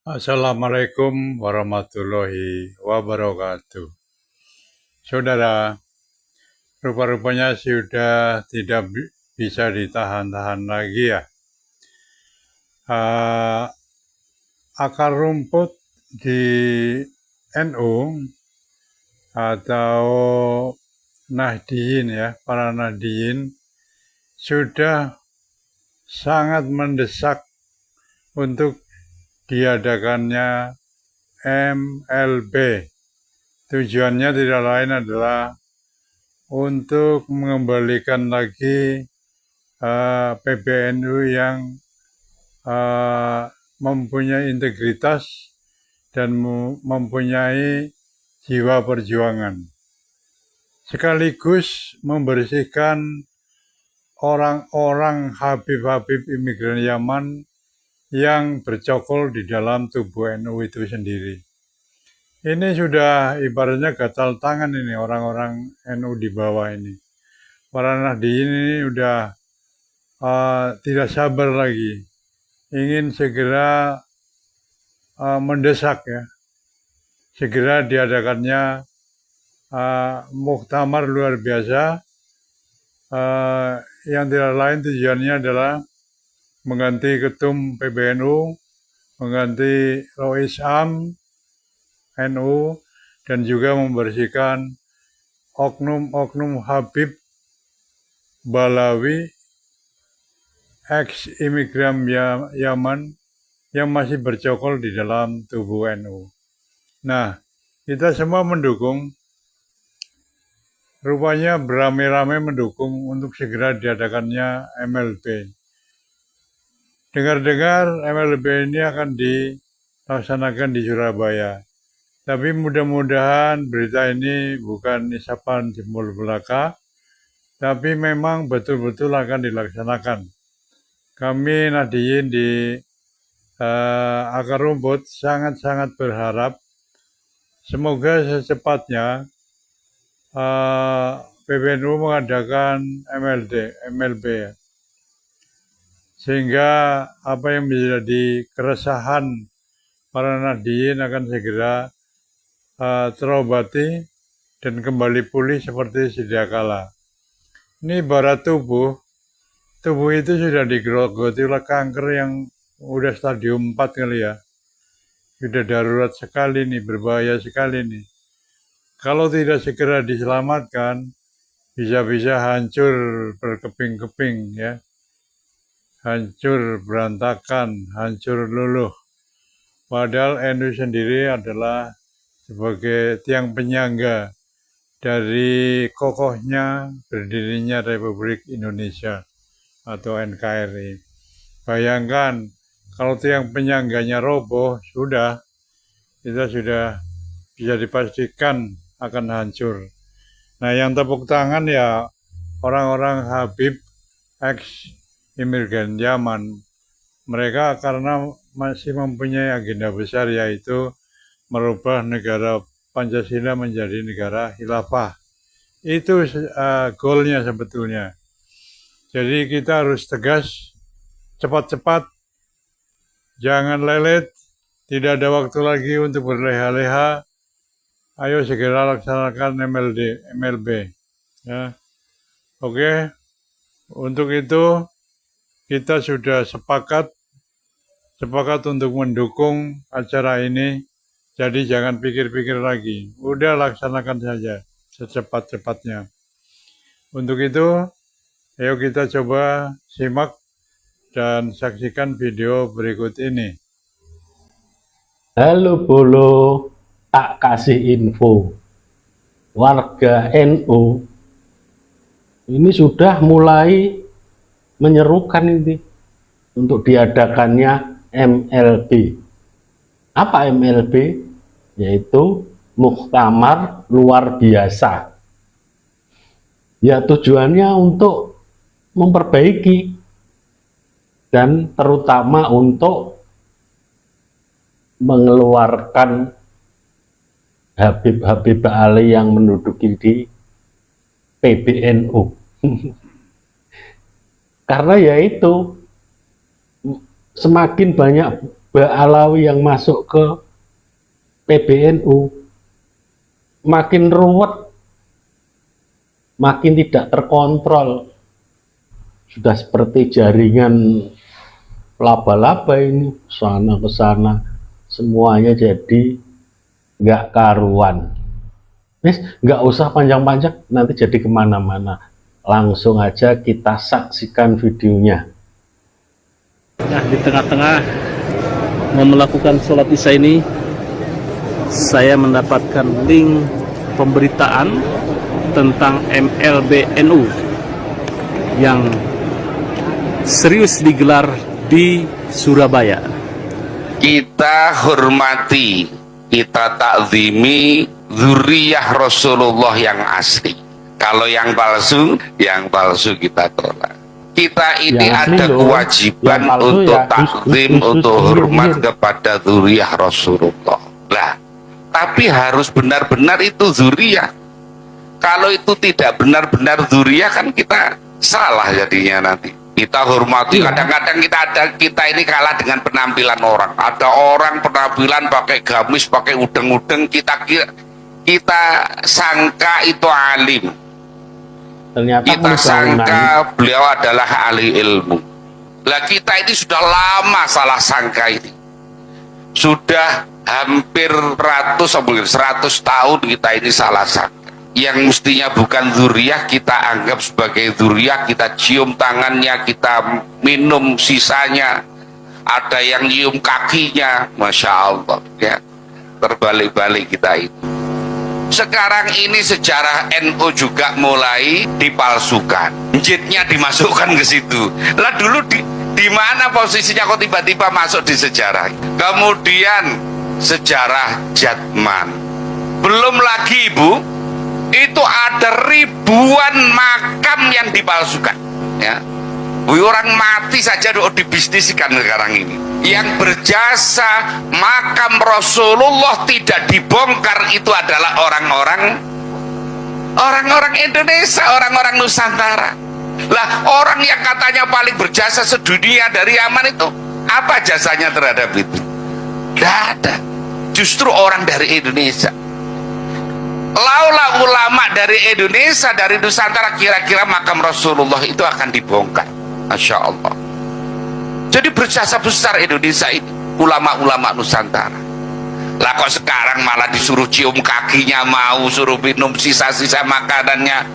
Assalamualaikum warahmatullahi wabarakatuh. Saudara, rupa-rupanya sudah tidak bisa ditahan-tahan lagi ya. Akar rumput di NU atau Nahdliyin ya, para Nahdliyin sudah sangat mendesak untuk diadakannya MLB. Tujuannya tidak lain adalah untuk mengembalikan lagi PBNU yang mempunyai integritas dan mempunyai jiwa perjuangan. Sekaligus membersihkan orang-orang Habib-Habib imigran Yaman yang bercokol di dalam tubuh NU itu sendiri. Ini sudah ibaratnya gatal tangan ini orang-orang NU di bawah ini. Para Nahdliyin ini sudah tidak sabar lagi, ingin segera mendesak ya, segera diadakannya muktamar luar biasa yang tidak lain tujuannya adalah mengganti ketum PBNU, mengganti Rois Am NU, dan juga membersihkan oknum-oknum Habib Balawi ex-imigran Yaman yang masih bercokol di dalam tubuh NU. Nah, kita semua mendukung, rupanya beramai-ramai mendukung untuk segera diadakannya MLB. Dengar-dengar MLB ini akan dilaksanakan di Surabaya. Tapi mudah-mudahan berita ini bukan isapan jempol belaka, tapi memang betul-betul akan dilaksanakan. Kami Nahdliyin di Akar Rumput sangat-sangat berharap semoga secepatnya PBNU mengadakan MLB, sehingga apa yang menjadi keresahan para Nahdliyin akan segera terobati dan kembali pulih seperti sedia kala. Ini ibarat tubuh itu sudah digerogoti oleh kanker yang udah stadium 4 kali ya. Sudah darurat sekali nih, berbahaya sekali nih. Kalau tidak segera diselamatkan, bisa-bisa hancur berkeping-keping ya. Hancur berantakan, hancur luluh. Padahal NU sendiri adalah sebagai tiang penyangga dari kokohnya berdirinya Republik Indonesia atau NKRI. Bayangkan kalau tiang penyangganya roboh, kita sudah bisa dipastikan akan hancur. Nah, yang tepuk tangan ya orang-orang Habib ex-imigran Yaman. Mereka karena masih mempunyai agenda besar, yaitu merubah negara Pancasila menjadi negara khilafah. Itu goalnya sebetulnya. Jadi kita harus tegas, cepat-cepat, jangan lelet, tidak ada waktu lagi untuk berleha-leha. Ayo segera laksanakan MLB. Ya. Oke, untuk itu kita sudah sepakat untuk mendukung acara ini. Jadi jangan pikir-pikir lagi, udah laksanakan saja secepat-cepatnya. Untuk itu, ayo kita coba simak dan saksikan video berikut ini. Halo Bolo, tak kasih info. Warga NU ini sudah mulai menyerukan ini untuk diadakannya MLB. Apa MLB? Yaitu muktamar luar biasa. Ya, tujuannya untuk memperbaiki dan terutama untuk mengeluarkan Habib-Habib Ali yang menduduki di PBNU. Karena yaitu semakin banyak Mbak Alawi yang masuk ke PBNU makin ruwet, makin tidak terkontrol. Sudah seperti jaringan laba-laba ini, sana ke sana, semuanya jadi nggak karuan. Nggak usah panjang-panjang, nanti jadi kemana-mana. Langsung aja kita saksikan videonya. Nah, di tengah-tengah mau melakukan sholat isya ini, saya mendapatkan link pemberitaan tentang MLBNU yang serius digelar di Surabaya. Kita hormati, kita takzimi zuriyah Rasulullah yang asli. Kalau yang palsu kita tolak. Kita ini ada kewajiban untuk takzim, untuk hormat kepada zuriyah Rasulullah. Lah, tapi harus benar-benar itu zuriyah. Kalau itu tidak benar-benar zuriyah, kan kita salah jadinya nanti. Kita hormati, kadang-kadang kita ini kalah dengan penampilan orang. Ada orang penampilan pakai gamis, pakai udeng-udeng, kita sangka itu alim. Ternyata kita sangka beliau adalah ahli ilmu. Lah kita ini sudah lama salah sangka ini. Sudah hampir 100 tahun kita ini salah sangka. Yang mestinya bukan zuriyah kita anggap sebagai zuriyah, kita cium tangannya, kita minum sisanya, ada yang nyium kakinya, Masya Allah ya. Terbalik-balik kita itu. Sekarang ini sejarah NU juga mulai dipalsukan, jitnya dimasukkan ke situ. Lah dulu di mana posisinya kok tiba-tiba masuk di sejarah? Kemudian sejarah Jatman, belum lagi Ibu, itu ada ribuan makam yang dipalsukan ya. Orang mati saja dibisniskan sekarang ini. Yang berjasa makam Rasulullah tidak dibongkar itu adalah orang-orang Indonesia, orang-orang Nusantara. Lah orang yang katanya paling berjasa sedunia dari Yaman itu, apa jasanya terhadap itu? Tidak ada. Justru orang dari Indonesia. Laulah ulama dari Indonesia, dari Nusantara, kira-kira makam Rasulullah itu akan dibongkar. Masya Allah. Jadi berjasa besar Indonesia ini, ulama-ulama Nusantara. Lah kok sekarang malah disuruh cium kakinya mau, suruh minum sisa-sisa makanannya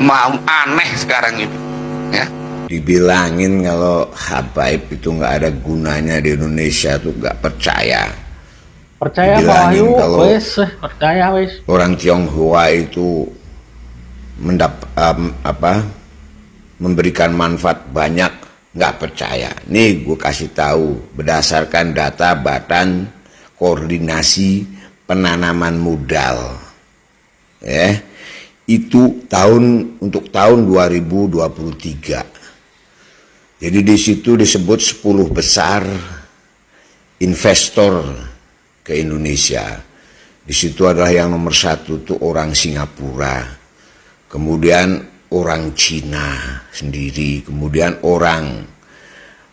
mau, aneh sekarang ini ya. Dibilangin kalau habaib itu nggak ada gunanya di Indonesia tuh nggak percaya. Percaya kalau percaya wes. Orang Tionghoa itu memberikan manfaat banyak, nggak percaya. Nih gue kasih tahu berdasarkan data Badan Koordinasi Penanaman Modal, itu untuk tahun 2023. Jadi di situ disebut 10 besar investor ke Indonesia. Di situ adalah yang nomor 1 tuh orang Singapura, kemudian orang Cina sendiri, kemudian orang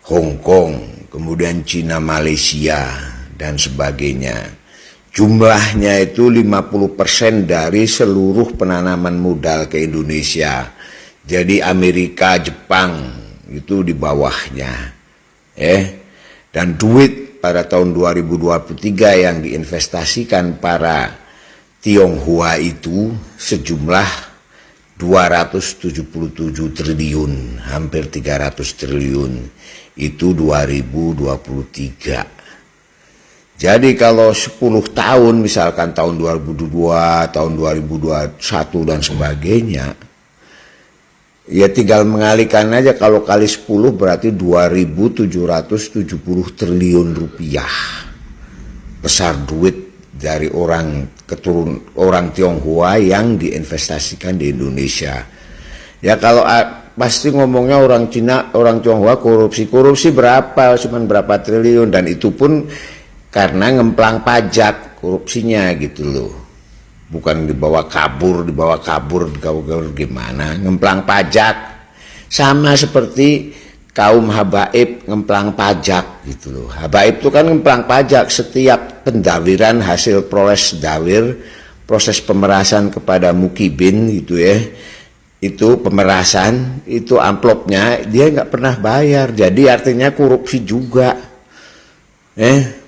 Hong Kong, kemudian Cina, Malaysia, dan sebagainya. Jumlahnya itu 50% dari seluruh penanaman modal ke Indonesia. Jadi Amerika, Jepang itu di bawahnya. Dan duit pada tahun 2023 yang diinvestasikan para Tionghoa itu sejumlah 277 triliun, hampir 300 triliun. Itu 2023. Jadi kalau 10 tahun, misalkan tahun 2022, tahun 2021 dan sebagainya, ya tinggal mengalihkan aja, kalau kali 10 berarti 2.770 triliun rupiah. Besar duit dari orang Tionghoa yang diinvestasikan di Indonesia. Ya kalau pasti ngomongnya orang Cina, orang Tionghoa korupsi berapa, cuman berapa triliun, dan itu pun karena ngemplang pajak korupsinya gitu loh. Bukan dibawa kabur gimana, ngemplang pajak. Sama seperti kaum habaib ngemplang pajak gitu loh. Habaib itu kan ngemplang pajak, setiap pendawiran hasil proses dawir, proses pemerasan kepada mukibin gitu ya, itu pemerasan, itu amplopnya dia nggak pernah bayar, jadi artinya korupsi juga.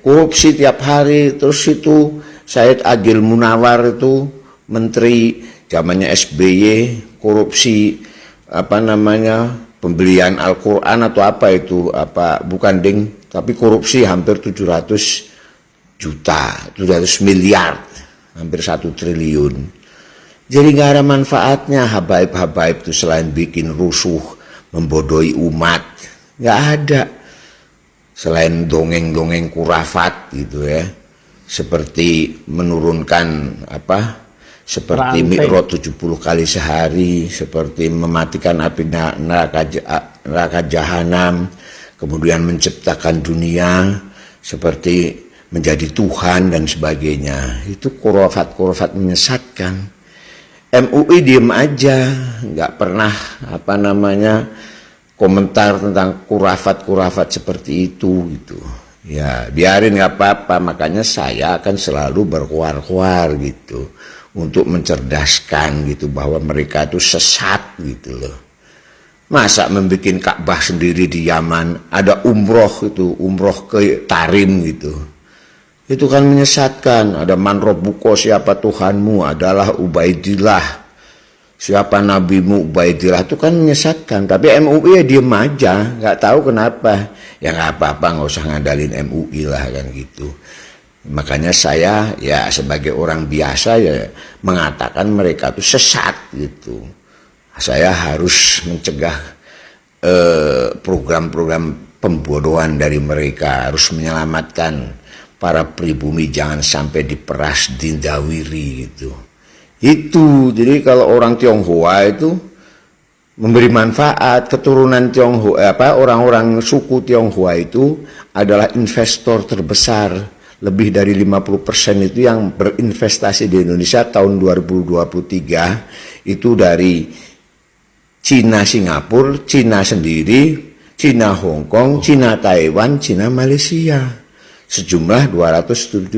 Korupsi tiap hari. Terus itu Said Agil Munawar itu menteri zamannya SBY, korupsi pembelian Al-Quran atau apa itu, bukan ding, tapi korupsi hampir 700 miliar, hampir 1 triliun. Jadi nggak ada manfaatnya habaib-habaib itu selain bikin rusuh, membodohi umat, nggak ada. Selain dongeng-dongeng kurafat gitu ya, seperti menurunkan seperti mikrot 70 kali sehari, seperti mematikan api neraka jahanam, kemudian menciptakan dunia, seperti menjadi Tuhan dan sebagainya. Itu kurafat menyesatkan. MUI diem aja, nggak pernah komentar tentang kurafat seperti itu gitu. Ya biarin, nggak apa-apa. Makanya saya akan selalu berkuar-kuar gitu untuk mencerdaskan gitu bahwa mereka itu sesat gitu loh. Masa membuat Ka'bah sendiri di Yaman, ada umroh ke Tarim gitu. Itu kan menyesatkan. Ada man robbuka, siapa Tuhanmu, adalah Ubaidillah. Siapa nabimu, Ubaidillah, itu kan menyesatkan. Tapi MUI ya diem aja, nggak tahu kenapa. Ya nggak apa-apa, nggak usah ngandalin MUI lah kan gitu. Makanya saya ya sebagai orang biasa ya mengatakan mereka itu sesat gitu. Saya harus mencegah program-program pembodohan dari mereka, harus menyelamatkan para pribumi jangan sampai diperas, dindawiri gitu. Itu jadi kalau orang Tionghoa itu memberi manfaat, keturunan Tionghoa, orang-orang suku Tionghoa itu adalah investor terbesar. Lebih dari 50% itu yang berinvestasi di Indonesia tahun 2023 itu dari Cina Singapura, Cina sendiri, Cina Hong Kong, Cina Taiwan, Cina Malaysia. Sejumlah 277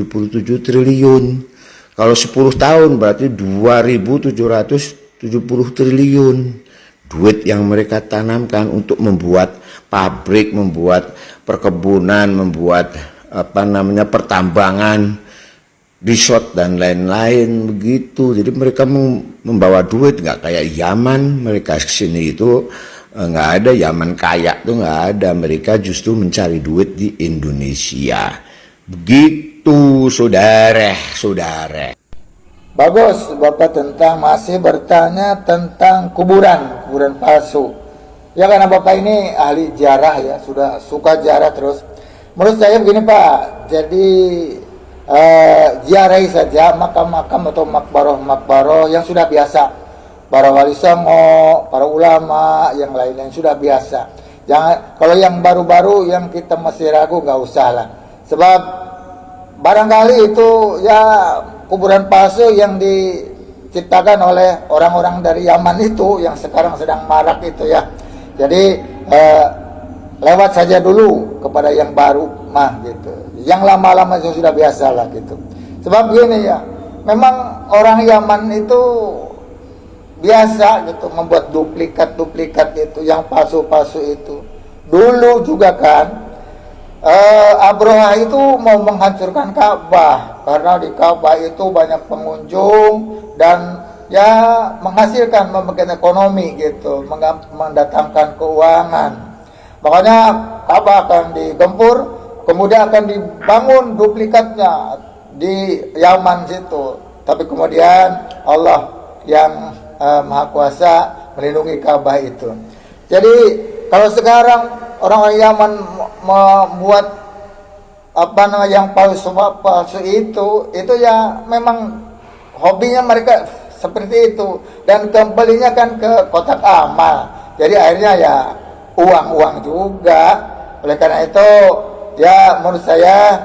triliun. Kalau 10 tahun berarti 2.770 triliun. Duit yang mereka tanamkan untuk membuat pabrik, membuat perkebunan, membuat pertambangan, resort dan lain-lain begitu. Jadi mereka membawa duit, nggak kayak Yaman. Mereka kesini itu nggak ada, Yaman kaya tuh nggak ada. Mereka justru mencari duit di Indonesia. Begitu saudara. Bagus, Bapak masih bertanya tentang kuburan palsu. Ya karena Bapak ini ahli jarah ya, sudah suka jarah terus. Menurut saya begini Pak, jadi ziarahi saja makam-makam atau makbaroh yang sudah biasa. Para wali songo, para ulama, yang lain-lain sudah biasa. Jangan, kalau yang baru-baru yang kita masih ragu nggak usah lah. Sebab barangkali itu ya kuburan palsu yang diciptakan oleh orang-orang dari Yaman itu yang sekarang sedang marak itu ya. Jadi lewat saja dulu kepada yang baru gitu. Yang lama-lama itu sudah biasa lah gitu. Sebab gini ya, memang orang Yaman itu biasa gitu membuat duplikat itu, yang palsu-palsu itu. Dulu juga kan Abroha itu mau menghancurkan Ka'bah karena di Ka'bah itu banyak pengunjung dan ya menghasilkan, membuat ekonomi gitu, mendatangkan keuangan. Makanya Ka'bah akan digempur, kemudian akan dibangun duplikatnya di Yaman situ. Tapi kemudian Allah yang Maha Kuasa melindungi Ka'bah itu. Jadi kalau sekarang orang-orang Yaman membuat yang palsu itu ya memang hobinya mereka seperti itu, dan kembalinya kan ke kotak amal. Jadi akhirnya ya uang juga. Oleh karena itu ya menurut saya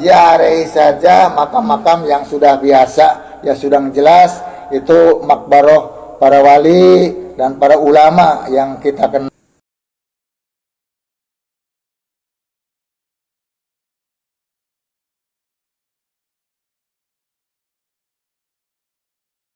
ziarahi saja makam-makam yang sudah biasa, ya sudah jelas itu makbaroh para wali dan para ulama yang kita kenal.